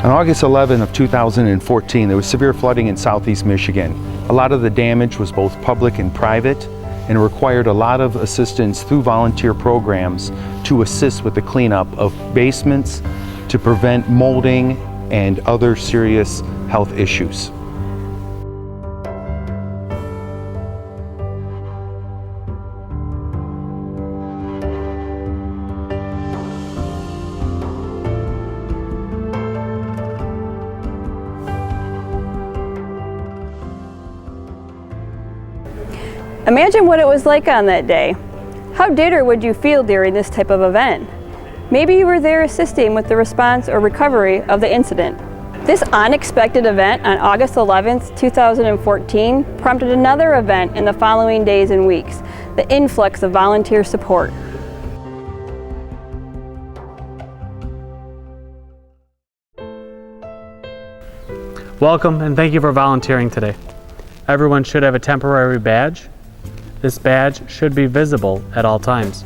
On August 11 of 2014, there was severe flooding in southeast Michigan. A lot of the damage was both public and private, and required a lot of assistance through volunteer programs to assist with the cleanup of basements to prevent molding and other serious health issues. Imagine what it was like on that day. How did or would you feel during this type of event? Maybe you were there assisting with the response or recovery of the incident. This unexpected event on August 11th, 2014 prompted another event in the following days and weeks, the influx of volunteer support. Welcome and thank you for volunteering today. Everyone should have a temporary badge. This badge should be visible at all times.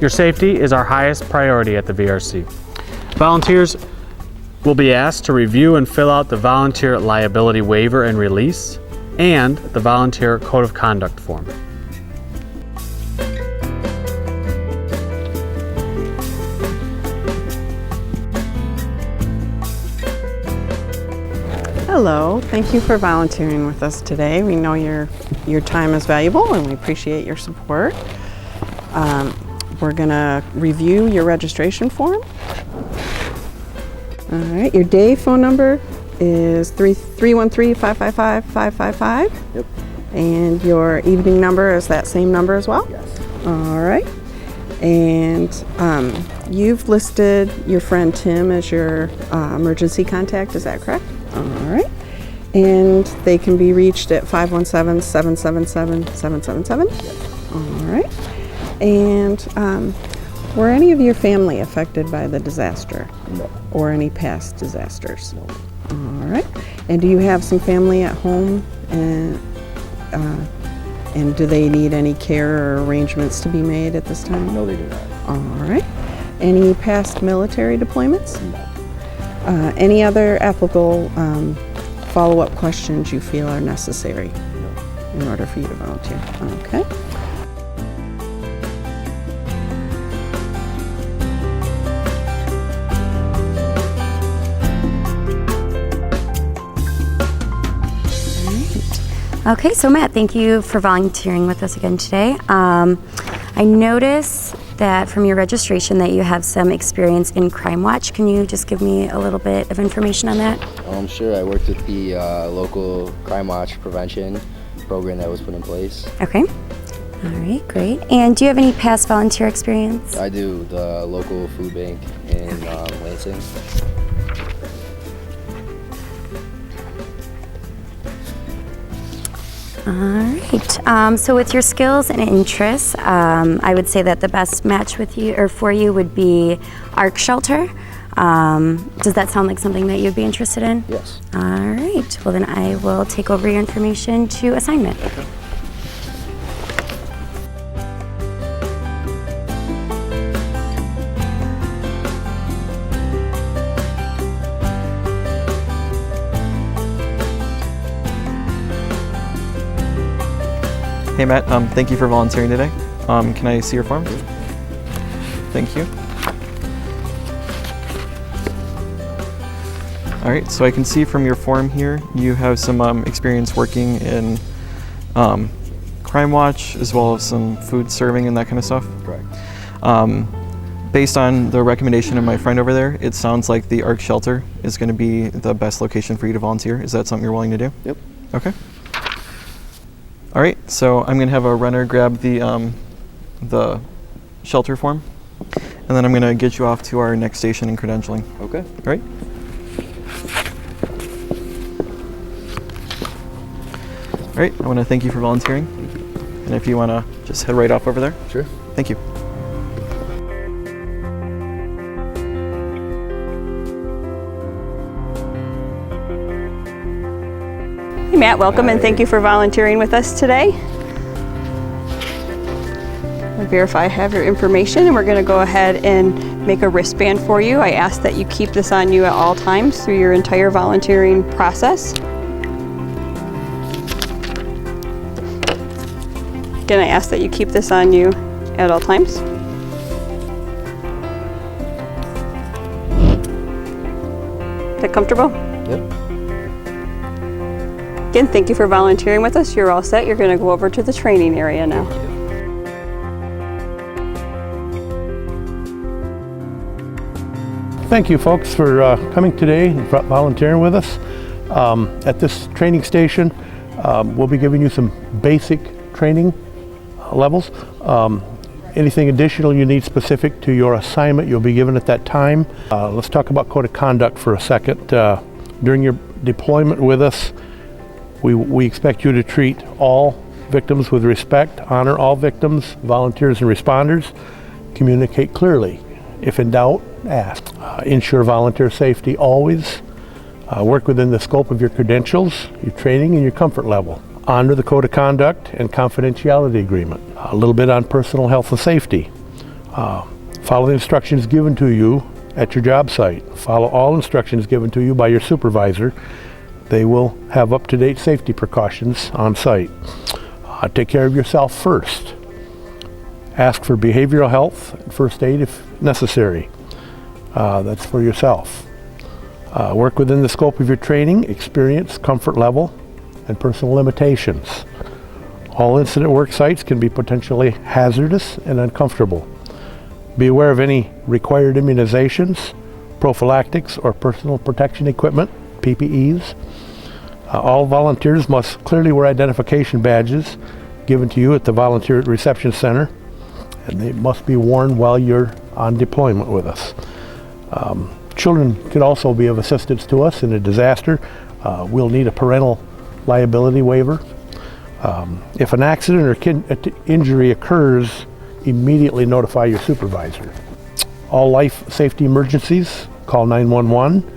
Your safety is our highest priority at the VRC. Volunteers will be asked to review and fill out the volunteer liability waiver and release and the volunteer code of conduct form. Hello, thank you for volunteering with us today. We know your time is valuable and we appreciate your support. We're gonna review your registration form. All right, your day phone number is 313-555-555. Yep. And your evening number is that same number as well? Yes. All right. And you've listed your friend Tim as your emergency contact, is that correct? All right. And they can be reached at 517-777-777. Yes. All right. And were any of your family affected by the disaster? No. Or any past disasters? No. All right. And do you have some family at home? And do they need any care or arrangements to be made at this time? No, they do not. All right. Any past military deployments? No. Any other applicable follow-up questions you feel are necessary in order for you to volunteer? Okay. Okay, so Matt, thank you for volunteering with us again today. I noticed that from your registration that you have some experience in Crime Watch. Can you just give me a little bit of information on that? Sure. I worked with the local Crime Watch prevention program that was put in place. Okay. All right, great. And do you have any past volunteer experience? I do, the local food bank in Lansing. All right. So with your skills and interests, I would say that the best match with you or for you would be ARC Shelter. Does that sound like something that you'd be interested in? Yes. All right. Well, then I will take over your information to assignment. Okay. Hey Matt, thank you for volunteering today. Can I see your form? Thank you. All right, so I can see from your form here, you have some experience working in Crime Watch, as well as some food serving and that kind of stuff. Correct. Based on the recommendation of my friend over there, it sounds like the ARC Shelter is going to be the best location for you to volunteer. Is that something you're willing to do? Yep. Okay. All right, so I'm gonna have a runner grab the shelter form, and then I'm gonna get you off to our next station in credentialing. Okay. All right? All right, I wanna thank you for volunteering, and if you wanna just head right off over there. Sure. Thank you. Hey Matt, welcome and thank you for volunteering with us today. verify I have your information, and we're going to go ahead and make a wristband for you. I ask that you keep this on you at all times through your entire volunteering process. Again, I ask that you keep this on you at all times. Is that comfortable? Yep. Again, thank you for volunteering with us. You're all set. You're going to go over to the training area now. Thank you, folks, for coming today and volunteering with us. At this training station, we'll be giving you some basic training levels. Anything additional you need specific to your assignment, you'll be given at that time. Let's talk about code of conduct for a second. During your deployment with us, we expect you to treat all victims with respect, honor all victims, volunteers and responders, communicate clearly. If in doubt, ask. Ensure volunteer safety always. Work within the scope of your credentials, your training, and your comfort level. Honor the code of conduct and confidentiality agreement. A little bit on personal health and safety. Follow the instructions given to you at your job site. Follow all instructions given to you by your supervisor. They will have up-to-date safety precautions on site. Take care of yourself first. Ask for behavioral health and first aid if necessary. That's for yourself. Work within the scope of your training, experience, comfort level, and personal limitations. All incident work sites can be potentially hazardous and uncomfortable. Be aware of any required immunizations, prophylactics, or personal protection equipment, PPEs. All volunteers must clearly wear identification badges given to you at the Volunteer Reception Center, and they must be worn while you're on deployment with us. Children could also be of assistance to us in a disaster. We'll need a parental liability waiver. If an accident or injury occurs, immediately notify your supervisor. All life safety emergencies, call 911.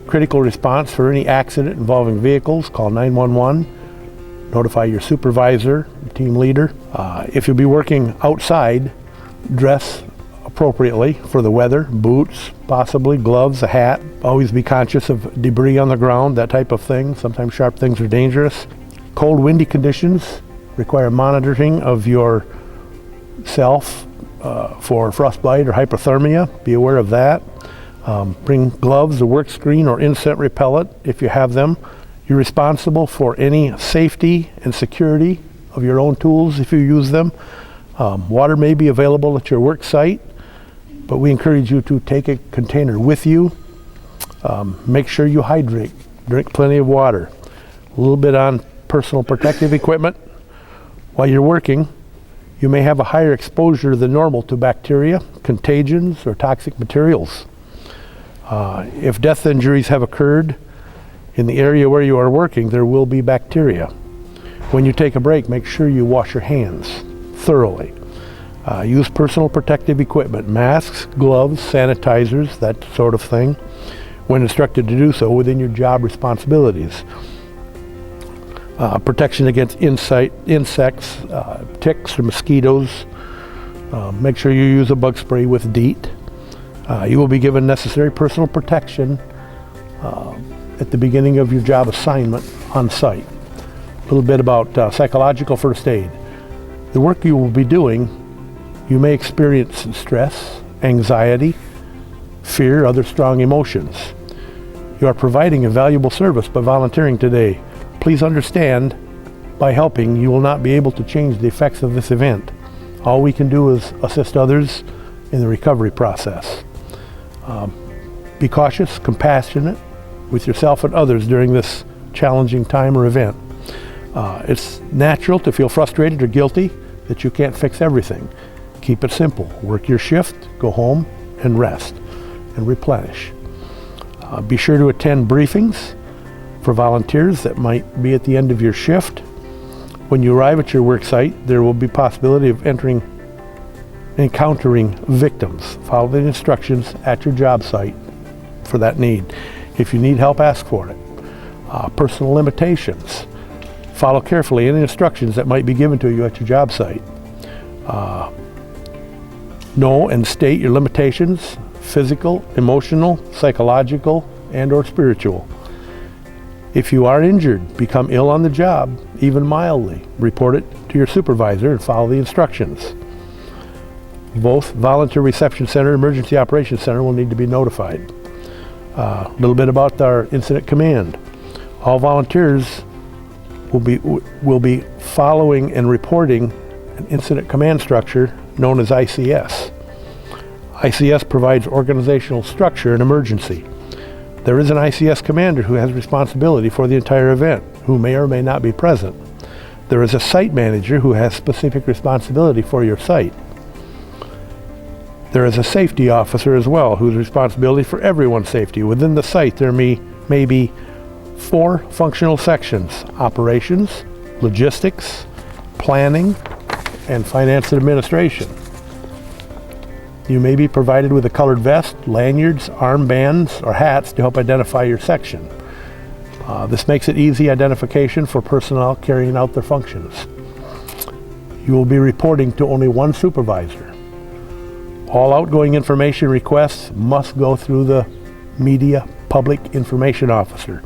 Critical response for any accident involving vehicles, call 911. Notify your supervisor, your team leader. If you'll be working outside, dress appropriately for the weather, boots, possibly gloves, a hat. Always be conscious of debris on the ground, that type of thing. Sometimes sharp things are dangerous. Cold, windy conditions require monitoring of your self for frostbite or hypothermia. Be aware of that. Bring gloves, a work screen, or insect repellent if you have them. You're responsible for any safety and security of your own tools if you use them. Water may be available at your work site, but we encourage you to take a container with you. Make sure you hydrate. Drink plenty of water. A little bit on personal protective equipment. While you're working, you may have a higher exposure than normal to bacteria, contagions, or toxic materials. If death injuries have occurred in the area where you are working, there will be bacteria. When you take a break, make sure you wash your hands thoroughly. Use personal protective equipment, masks, gloves, sanitizers, that sort of thing, when instructed to do so within your job responsibilities. Protection against insects, ticks or mosquitoes. Make sure you use a bug spray with DEET. You will be given necessary personal protection at the beginning of your job assignment on site. A little bit about psychological first aid. The work you will be doing, you may experience stress, anxiety, fear, other strong emotions. You are providing a valuable service by volunteering today. Please understand, by helping, you will not be able to change the effects of this event. All we can do is assist others in the recovery process. Be cautious, compassionate with yourself and others during this challenging time or event. It's natural to feel frustrated or guilty that you can't fix everything. Keep it simple. Work your shift, go home, and rest, and replenish. Be sure to attend briefings for volunteers that might be at the end of your shift. When you arrive at your work site, there will be possibility of encountering victims. Follow the instructions at your job site for that need. If you need help, ask for it. Personal limitations. Follow carefully any instructions that might be given to you at your job site. Know and state your limitations, physical, emotional, psychological, and/or spiritual. If you are injured, become ill on the job, even mildly, report it to your supervisor and follow the instructions. Both Volunteer Reception Center and Emergency Operations Center will need to be notified. A little bit about our incident command. All volunteers will be following and reporting an incident command structure known as ICS. ICS provides organizational structure in emergency. There is an ICS commander who has responsibility for the entire event, who may or may not be present. There is a site manager who has specific responsibility for your site. There is a safety officer as well, whose responsibility for everyone's safety. Within the site, there may be 4 functional sections: operations, logistics, planning, and finance and administration. You may be provided with a colored vest, lanyards, armbands, or hats to help identify your section. This makes it easy identification for personnel carrying out their functions. You will be reporting to only one supervisor. All outgoing information requests must go through the Media Public Information Officer.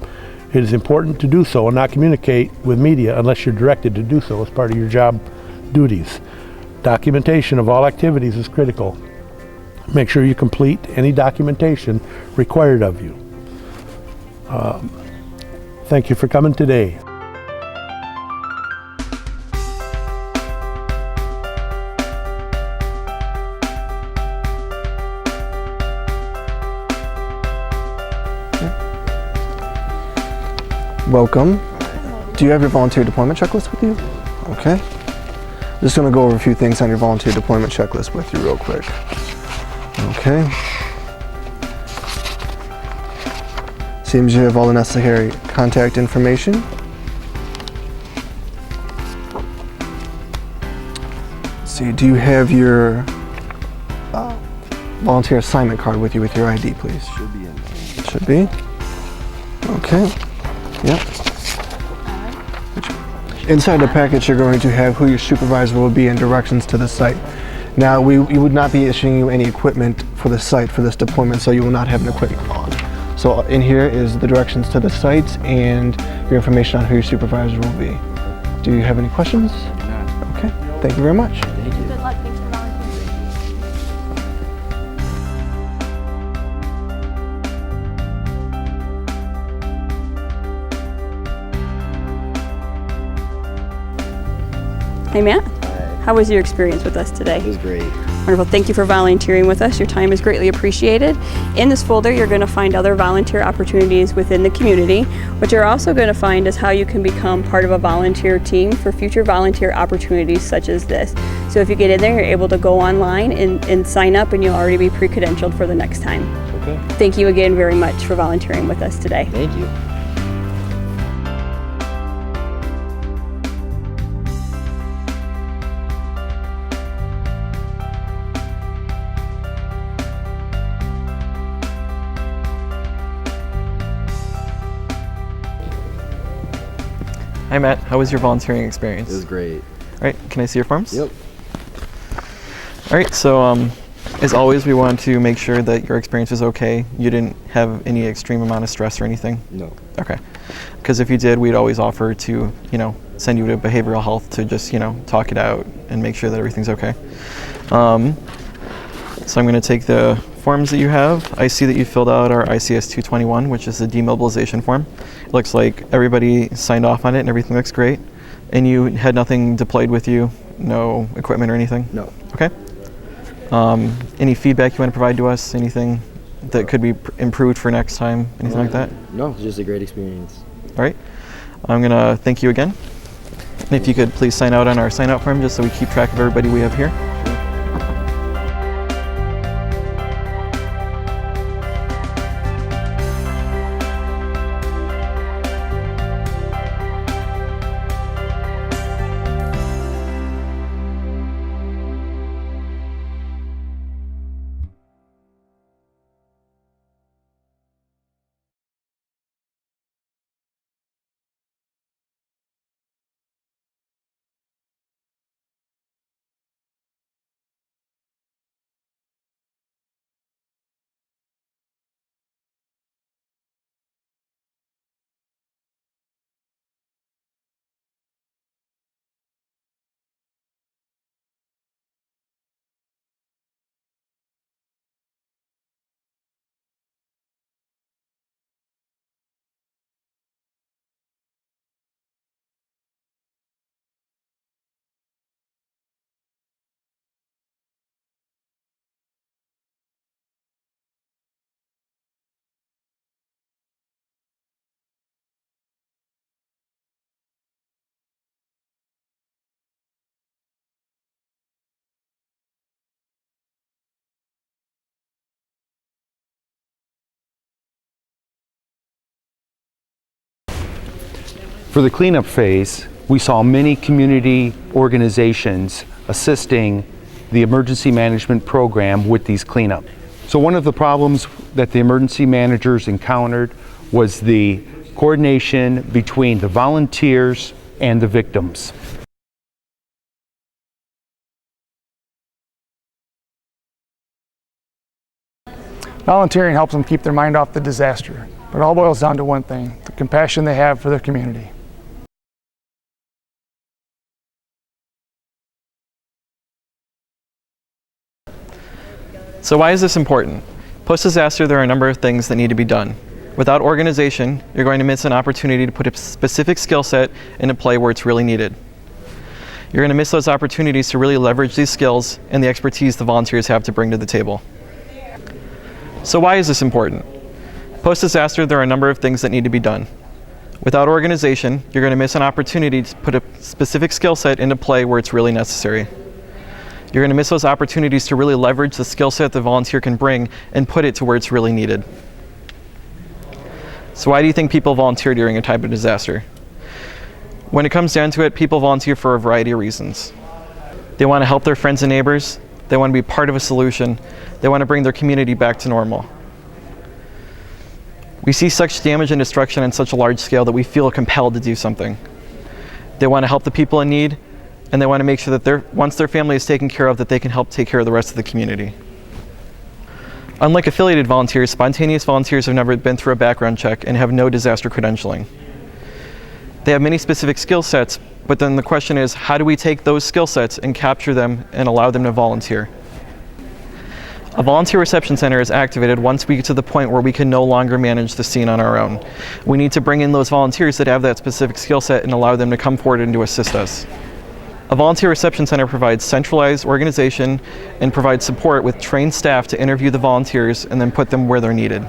It is important to do so and not communicate with media unless you're directed to do so as part of your job duties. Documentation of all activities is critical. Make sure you complete any documentation required of you. Thank you for coming today. Welcome. Do you have your volunteer deployment checklist with you? Okay. Just going to go over a few things on your volunteer deployment checklist with you real quick. Okay. Seems you have all the necessary contact information. Let's see, do you have your volunteer assignment card with you with your ID, please? Should be in there. Should be. Okay. Yep. Inside the package, you're going to have who your supervisor will be and directions to the site. Now, we would not be issuing you any equipment for the site for this deployment, so you will not have an equipment log. So in here is the directions to the sites and your information on who your supervisor will be. Do you have any questions? No. Okay. Thank you very much. Thank you. Good luck. Thanks for volunteering. Hey, Matt. How was your experience with us today? It was great. Wonderful. Thank you for volunteering with us. Your time is greatly appreciated. In this folder, you're going to find other volunteer opportunities within the community. What you're also going to find is how you can become part of a volunteer team for future volunteer opportunities such as this. So if you get in there, you're able to go online and sign up, and you'll already be pre-credentialed for the next time. Okay. Thank you again very much for volunteering with us today. Thank you. Hi Matt, how was your volunteering experience? It was great. All right, can I see your forms? Yep. All right, so as always, we want to make sure that your experience was okay. You didn't have any extreme amount of stress or anything? No. Okay. Because if you did, we'd always offer to, send you to behavioral health to just, talk it out and make sure that everything's okay. So I'm going to take the forms that you have. I see that you filled out our ICS 221, which is the demobilization form. It looks like everybody signed off on it and everything looks great. And you had nothing deployed with you? No equipment or anything? No. Okay. Any feedback you want to provide to us? Anything that could be improved for next time? Anything like that? No, it was just a great experience. All right. I'm going to thank you again. And if you could please sign out on our sign out form just so we keep track of everybody we have here. For the cleanup phase, we saw many community organizations assisting the emergency management program with these cleanup. So one of the problems that the emergency managers encountered was the coordination between the volunteers and the victims. Volunteering helps them keep their mind off the disaster, but it all boils down to one thing: the compassion they have for their community. So why is this important? Post-disaster, there are a number of things that need to be done. Without organization, you're going to miss an opportunity to put a specific skill set into play where it's really needed. You're going to miss those opportunities to really leverage these skills and the expertise the volunteers have to bring to the table. So why is this important? Post-disaster, there are a number of things that need to be done. Without organization, you're going to miss an opportunity to put a specific skill set into play where it's really necessary. You're going to miss those opportunities to really leverage the skill set the volunteer can bring and put it to where it's really needed. So why do you think people volunteer during a type of disaster? When it comes down to it, people volunteer for a variety of reasons. They want to help their friends and neighbors. They want to be part of a solution. They want to bring their community back to normal. We see such damage and destruction on such a large scale that we feel compelled to do something. They want to help the people in need, and they want to make sure that once their family is taken care of, that they can help take care of the rest of the community. Unlike affiliated volunteers, spontaneous volunteers have never been through a background check and have no disaster credentialing. They have many specific skill sets, but then the question is, how do we take those skill sets and capture them and allow them to volunteer? A volunteer reception center is activated once we get to the point where we can no longer manage the scene on our own. We need to bring in those volunteers that have that specific skill set and allow them to come forward and to assist us. A volunteer reception center provides centralized organization and provides support with trained staff to interview the volunteers and then put them where they're needed.